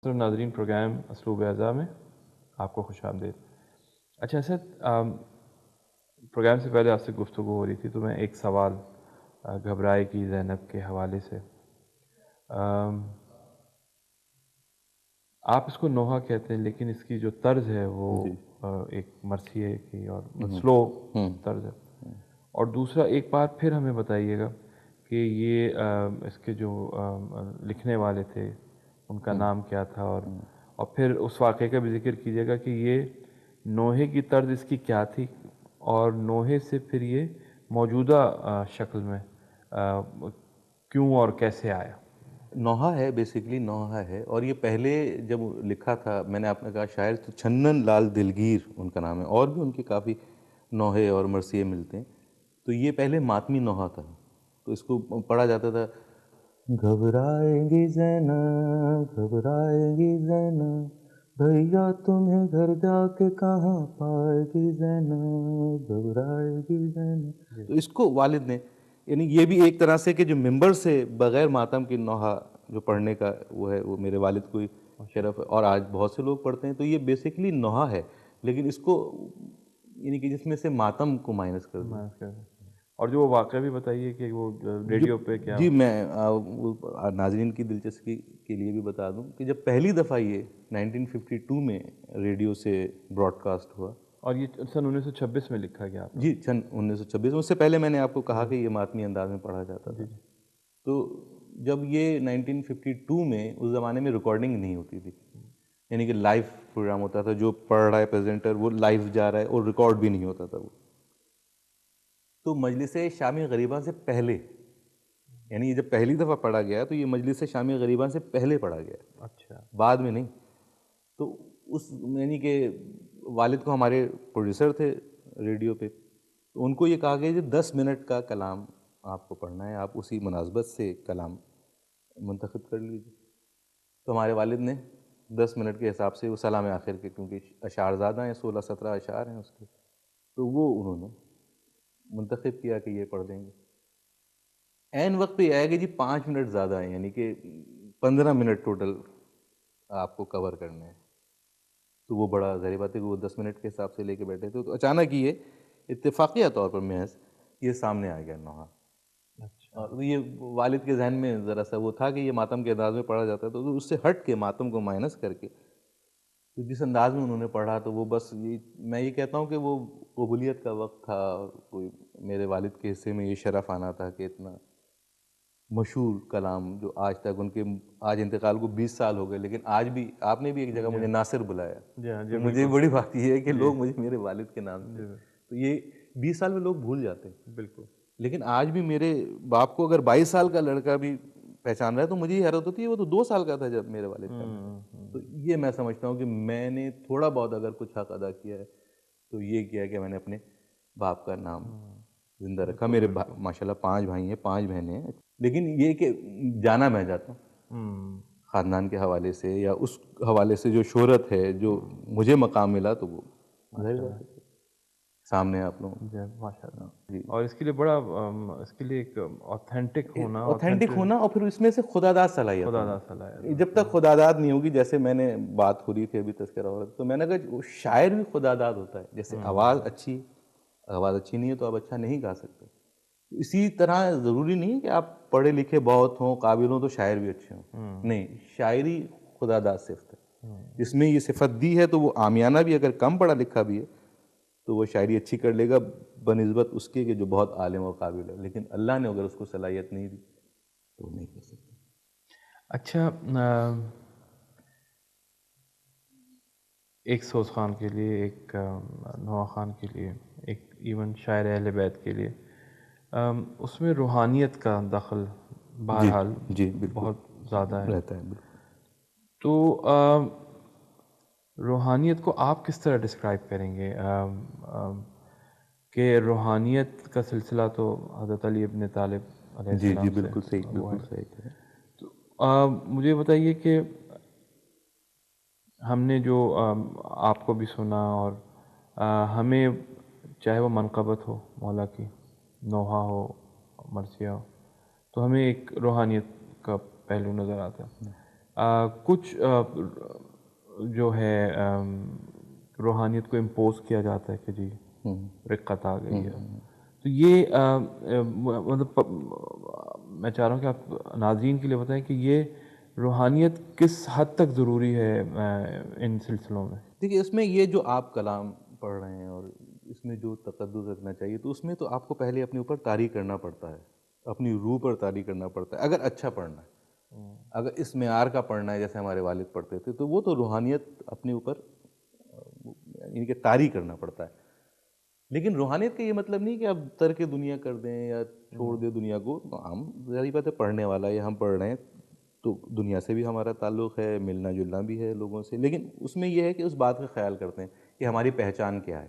ناظرین پروگرام اسلوب اعضاء میں آپ کو خوش آمدید۔ اچھا سر، پروگرام سے پہلے آپ سے گفتگو ہو رہی تھی تو میں ایک سوال گھبرائے کی زینب کے حوالے سے، آپ اس کو نوحہ کہتے ہیں لیکن اس کی جو طرز ہے وہ جی ایک مرثیے کی اور سلو طرز ہے۔ اور دوسرا ایک بار پھر ہمیں بتائیے گا کہ یہ اس کے جو لکھنے والے تھے ان کا نام کیا تھا، اور پھر اس واقعے کا بھی ذکر کیجیے گا کہ یہ نوحے کی طرز اس کی کیا تھی، اور نوحے سے پھر یہ موجودہ شکل میں کیوں اور کیسے آیا۔ نوحہ ہے، بیسیکلی نوحہ ہے، اور یہ پہلے جب لکھا تھا میں نے آپ نے کہا شاعر تو چھنن لال دلگیر ان کا نام ہے، اور بھی ان کے کافی نوحے اور مرثیے ملتے ہیں۔ تو یہ پہلے ماتمی نوحہ تھا، تو اس کو پڑھا جاتا تھا، گھبرائے گی زینب گھبرائے گی زینب بھیا تمہیں گھر جا کے کہاں پائے گی زینب گھبرائے گی زینب۔ تو اس کو والد نے، یعنی یہ بھی ایک طرح سے کہ جو ممبر سے بغیر ماتم کی نوحہ جو پڑھنے کا وہ ہے، وہ میرے والد کو ہی شرف ہے، اور آج بہت سے لوگ پڑھتے ہیں۔ تو یہ بیسیکلی نوحہ ہے، لیکن اس کو یعنی کہ جس میں سے ماتم کو مائنس کر دیا۔ اور جو وہ واقعہ بھی بتائیے کہ وہ ریڈیو پہ کیا۔ جی میں ناظرین کی دلچسپی کے لیے بھی بتا دوں کہ جب پہلی دفعہ یہ 1952 میں ریڈیو سے براڈ کاسٹ ہوا، اور یہ سن 1926 میں لکھا گیا آپ نے۔ جی سن 1926 میں، اس سے پہلے میں نے آپ کو کہا کہ یہ ماتمی انداز میں پڑھا جاتا تھا۔ تو جب یہ 1952 میں، اس زمانے میں ریکارڈنگ نہیں ہوتی تھی، یعنی کہ لائیو پروگرام ہوتا تھا، جو پڑھ رہا ہے پریزنٹر وہ لائیو جا رہا ہے، اور ریکارڈ بھی نہیں ہوتا تھا وہ۔ تو مجلس شامی غریباں سے پہلے، یعنی یہ جب پہلی دفعہ پڑھا گیا تو یہ مجلس شامی غریباں سے پہلے پڑھا گیا، اچھا، بعد میں نہیں۔ تو اس یعنی کہ والد کو ہمارے پروڈیوسر تھے ریڈیو پہ، تو ان کو یہ کہا گیا کہ 10 منٹ کا کلام آپ کو پڑھنا ہے، آپ اسی مناسبت سے کلام منتخب کر لیجیے۔ تو ہمارے والد نے 10 منٹ کے حساب سے وہ سلام آخر کے، کیونکہ اشعار زیادہ ہیں، 16-17 اشعار ہیں اس کے، تو وہ انہوں نے منتخب کیا کہ یہ پڑھ دیں گے۔ عین وقت پہ یہ آئے گا جی 5 منٹ زیادہ ہیں، یعنی کہ 15 منٹ ٹوٹل آپ کو کور کرنے ہیں۔ تو وہ بڑا ظاہر بات ہے کہ وہ 10 منٹ کے حساب سے لے کے بیٹھے تھے، تو اچانک یہ اتفاقیہ طور پر محض یہ سامنے آ گیا نوحہ۔ اور یہ والد کے ذہن میں ذرا سا وہ تھا کہ یہ ماتم کے انداز میں پڑھا جاتا تھا، تو اس سے ہٹ کے ماتم کو مائنس کر کے تو جس انداز میں انہوں نے پڑھا، تو وہ بس میں یہ کہتا ہوں کہ وہ قبولیت کا وقت تھا، اور کوئی میرے والد کے حصے میں یہ شرف آنا تھا کہ اتنا مشہور کلام جو آج تک ان کے، آج انتقال کو 20 سال ہو گئے، لیکن آج بھی آپ نے بھی ایک جگہ مجھے ناصر بلایا، تو مجھے بڑی بات یہ ہے کہ لوگ مجھے میرے والد کے نام سے، تو یہ 20 سال میں لوگ بھول جاتے ہیں، بالکل، لیکن آج بھی میرے باپ کو اگر 22 سال کا لڑکا بھی پہچان رہا ہے تو مجھے یہ حیرت ہوتی ہے وہ تو 2 سال کا تھا جب میرے والد کا نام۔ تو یہ میں سمجھتا ہوں کہ میں نے تھوڑا بہت اگر کچھ حق ادا کیا ہے تو یہ کیا کہ میں نے اپنے باپ کا نام زندہ رکھا۔ میرے ماشاء اللہ 5 بھائی ہیں، 5 بہنیں ہیں، لیکن یہ کہ جانا میں جاتا ہوں خاندان کے حوالے سے، یا اس حوالے سے جو شہرت ہے، جو مجھے مقام ملا، تو وہ سامنے آپ لوگ ماشاء اللہ۔ اور اس کے لیے بڑا اس کے لیے ایک اوتھینٹک ہونا، اوتھینٹک ہونا، اور پھر اس میں سے خدا داد صلاحیت خدا ہونا۔ داد صلاحیت۔ جب تک خدا داد نہیں ہوگی، جیسے میں نے بات ہو رہی تھی ابھی تذکرہ ہو رہا تھا، تو میں نے کہا شاعر بھی خدا داد ہوتا ہے، جیسے آواز اچھی نہیں ہے تو آپ اچھا نہیں گا سکتے، اسی طرح ضروری نہیں ہے کہ آپ پڑھے لکھے بہت ہوں، قابل ہوں تو شاعر بھی اچھے ہوں، نہیں، شاعری خدا داد صفت ہے، جس میں یہ صفت دی ہے تو وہ عامیانہ بھی اگر کم پڑھا لکھا بھی ہے تو وہ شاعری اچھی کر لے گا بنسبت اس کے کہ جو بہت عالم و قابل ہے، لیکن اللہ نے اگر اس کو صلاحیت نہیں دی تو وہ نہیں کر سکتا۔ اچھا، ایک سوز خان کے لیے، ایک نوحہ خان کے لیے، ایک ایون شاعر اہل بیت کے لیے اس میں روحانیت کا دخل بہرحال جی بالکل بہت زیادہ ہے۔ رہتا ہے، بالکل۔ تو روحانیت کو آپ کس طرح ڈسکرائب کریں گے؟ کہ روحانیت کا سلسلہ تو حضرت علی ابن طالب علیہ جی السلام سے بالکل صحیح، وہ ہے۔ بالکل صحیح۔ تو مجھے بتائیے کہ ہم نے جو آپ کو بھی سنا، اور ہمیں چاہے وہ منقبت ہو مولا کی، نوحہ ہو، مرثیہ ہو، تو ہمیں ایک روحانیت کا پہلو نظر آتا ہے۔ کچھ جو ہے روحانیت کو امپوز کیا جاتا ہے کہ جی رقت آ گئی ہے. تو یہ مطلب میں چاہ رہا ہوں کہ آپ ناظرین کے لیے بتائیں کہ یہ روحانیت کس حد تک ضروری ہے ان سلسلوں میں. دیکھیے اس میں یہ جو آپ کلام پڑھ رہے ہیں اور اس میں جو تقدس رکھنا چاہیے تو اس میں تو آپ کو پہلے اپنے اوپر طاری کرنا پڑتا ہے, اپنی روح پر طاری کرنا پڑتا ہے اگر اچھا پڑھنا ہے. اگر اس معیار کا پڑھنا ہے جیسے ہمارے والد پڑھتے تھے تو وہ تو روحانیت اپنے اوپر ان کے طاری کرنا پڑتا ہے. لیکن روحانیت کا یہ مطلب نہیں کہ آپ ترک دنیا کر دیں یا چھوڑ دیں دنیا کو. ہم ظاہری بات ہے پڑھنے والا یا ہم پڑھ رہے ہیں تو دنیا سے بھی ہمارا تعلق ہے, ملنا جلنا بھی ہے لوگوں سے, لیکن اس میں یہ ہے کہ اس بات کا خیال کرتے ہیں کہ ہماری پہچان کیا ہے.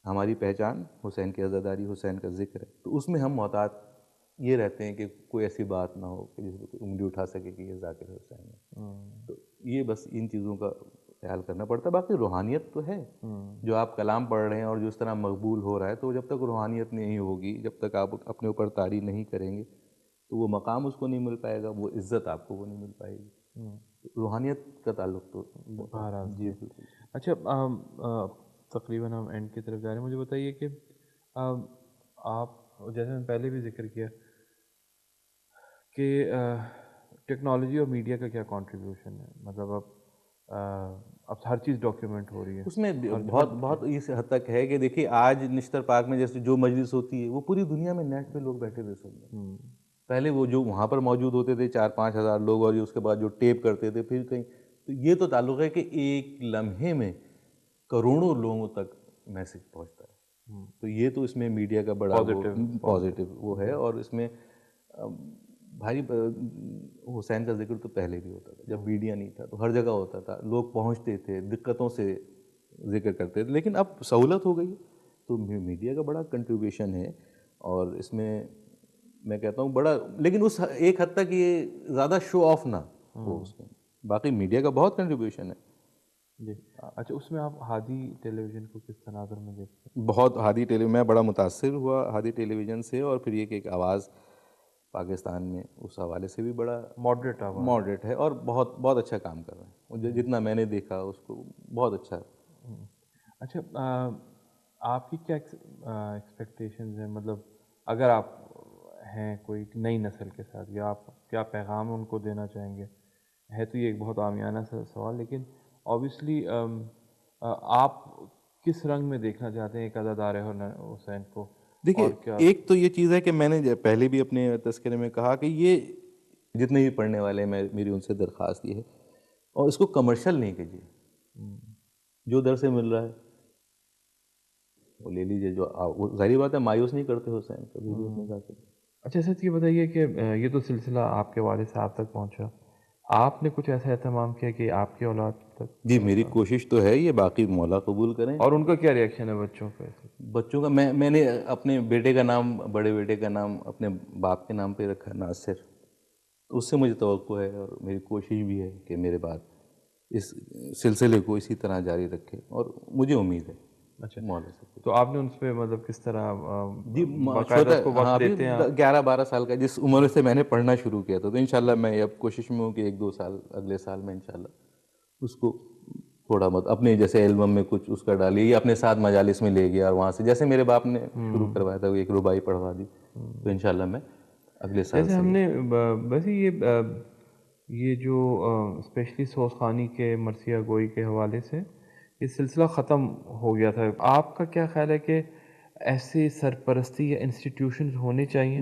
ہماری پہچان حسین کی عزاداری, حسین کا ذکر ہے. تو اس میں ہم محتاط یہ رہتے ہیں کہ کوئی ایسی بات نہ ہو کہ جس پہ کوئی انگلی اٹھا سکے کہ یہ ذاکر حسین ہے. تو یہ بس ان چیزوں کا خیال کرنا پڑتا ہے. باقی روحانیت تو ہے, جو آپ کلام پڑھ رہے ہیں اور جو اس طرح مقبول ہو رہا ہے تو جب تک روحانیت نہیں ہوگی, جب تک آپ اپنے اوپر طاری نہیں کریں گے تو وہ مقام اس کو نہیں مل پائے گا, وہ عزت آپ کو وہ نہیں مل پائے گی. روحانیت کا تعلق تو جی بالکل. اچھا تقریباً ہم اینڈ کی طرف جا رہے ہیں. مجھے بتائیے کہ آپ جیسے میں پہلے بھی ذکر کیا کہ ٹیکنالوجی اور میڈیا کا کیا کنٹریبیوشن ہے. مطلب اب ہر چیز ڈاکیومنٹ ہو رہی ہے. اس میں بہت اس حد تک ہے کہ دیکھیے آج نشتر پارک میں جیسے جو مجلس ہوتی ہے وہ پوری دنیا میں نیٹ پہ لوگ بیٹھے ہوئے سن رہے ہیں. پہلے وہ جو وہاں پر موجود ہوتے تھے 4-5 ہزار لوگ, اور اس کے بعد جو ٹیپ کرتے تھے پھر کہیں, تو یہ تو تعلق ہے کہ ایک لمحے میں کروڑوں لوگوں تک میسج پہنچتا ہے. تو یہ تو اس میں میڈیا کا بڑا پازیٹیو وہ ہے. اور اس میں بھائی حسین کا ذکر تو پہلے بھی ہوتا تھا, جب میڈیا نہیں تھا تو ہر جگہ ہوتا تھا, لوگ پہنچتے تھے, دقتوں سے ذکر کرتے تھے. لیکن اب سہولت ہو گئی تو میڈیا کا بڑا کنٹریبیوشن ہے. اور اس میں کہتا ہوں بڑا, لیکن اس ایک حد تک یہ زیادہ شو آف نہ ہو اس میں. باقی میڈیا کا بہت کنٹریبیوشن ہے. جی اچھا, اس میں آپ ہادی ٹیلی ویژن کو کس تناظر میں دیکھتے ہیں؟ بہت ہادی میں بڑا متاثر ہوا ہادی ٹیلی ویژن سے, اور پھر یہ کہ ایک آواز پاکستان میں اس حوالے سے بھی بڑا ماڈریٹ ہے اور بہت بہت اچھا کام کر رہے ہیں. جتنا میں نے دیکھا اس کو بہت اچھا. اچھا آپ کی کیا ایکسپیکٹیشنز ہیں, مطلب اگر آپ ہیں کوئی نئی نسل کے ساتھ, یا آپ کیا پیغام ان کو دینا چاہیں گے؟ ہے تو یہ ایک بہت عامیانہ سوال, لیکن اوبیسلی آپ کس رنگ میں دیکھنا چاہتے ہیں ایک عزادار حسین کو؟ دیکھیے ایک تو یہ چیز ہے کہ میں نے پہلے بھی اپنے تذکرے میں کہا کہ یہ جتنے بھی پڑھنے والے ہیں میری ان سے درخواست یہ ہے, اور اس کو کمرشل نہیں کیجیے. جو در سے مل رہا ہے وہ لے لیجیے. جو ظاہری بات ہے مایوس نہیں کرتے حسین کبھی بھی اپنے ساتھ. اچھا سر, یہ بتائیے کہ یہ تو سلسلہ آپ کے والد صاحب تک پہنچا, آپ نے کچھ ایسا اہتمام کیا کہ آپ کی اولاد تک؟ جی میری کوشش تو ہے یہ, باقی مولا قبول کریں. اور ان کا کیا ریئیکشن ہے بچوں کا؟ بچوں کا میں نے اپنے بیٹے کا نام, بڑے بیٹے کا نام اپنے باپ کے نام پہ رکھا ناصر. اس سے مجھے توقع ہے اور میری کوشش بھی ہے کہ میرے بعد اس سلسلے کو اسی طرح جاری رکھے, اور مجھے امید ہے. اچھا تو آپ نے ان پہ مطلب کس طرح جی باقاعدہ اس کو وقت دیتے ہیں؟ 11-12 سال کا جس عمر سے میں نے پڑھنا شروع کیا تھا, تو انشاءاللہ میں اب کوشش میں ہوں کہ 1-2 سال اگلے سال میں انشاءاللہ اس کو تھوڑا بہت اپنے جیسے البم میں کچھ اس کا ڈالی, یا اپنے ساتھ مجالس میں لے گیا, اور وہاں سے جیسے میرے باپ نے شروع کروایا تھا وہ ایک رباعی پڑھوا دی, تو انشاءاللہ میں اگلے سال جیسے ہم نے بس یہ جو اسپیشلی سوز خانی کے مرثیہ گوئی کے حوالے سے یہ سلسلہ ختم ہو گیا تھا. آپ کا کیا خیال ہے کہ ایسے سرپرستی یا انسٹیٹیوشنز ہونے چاہیے؟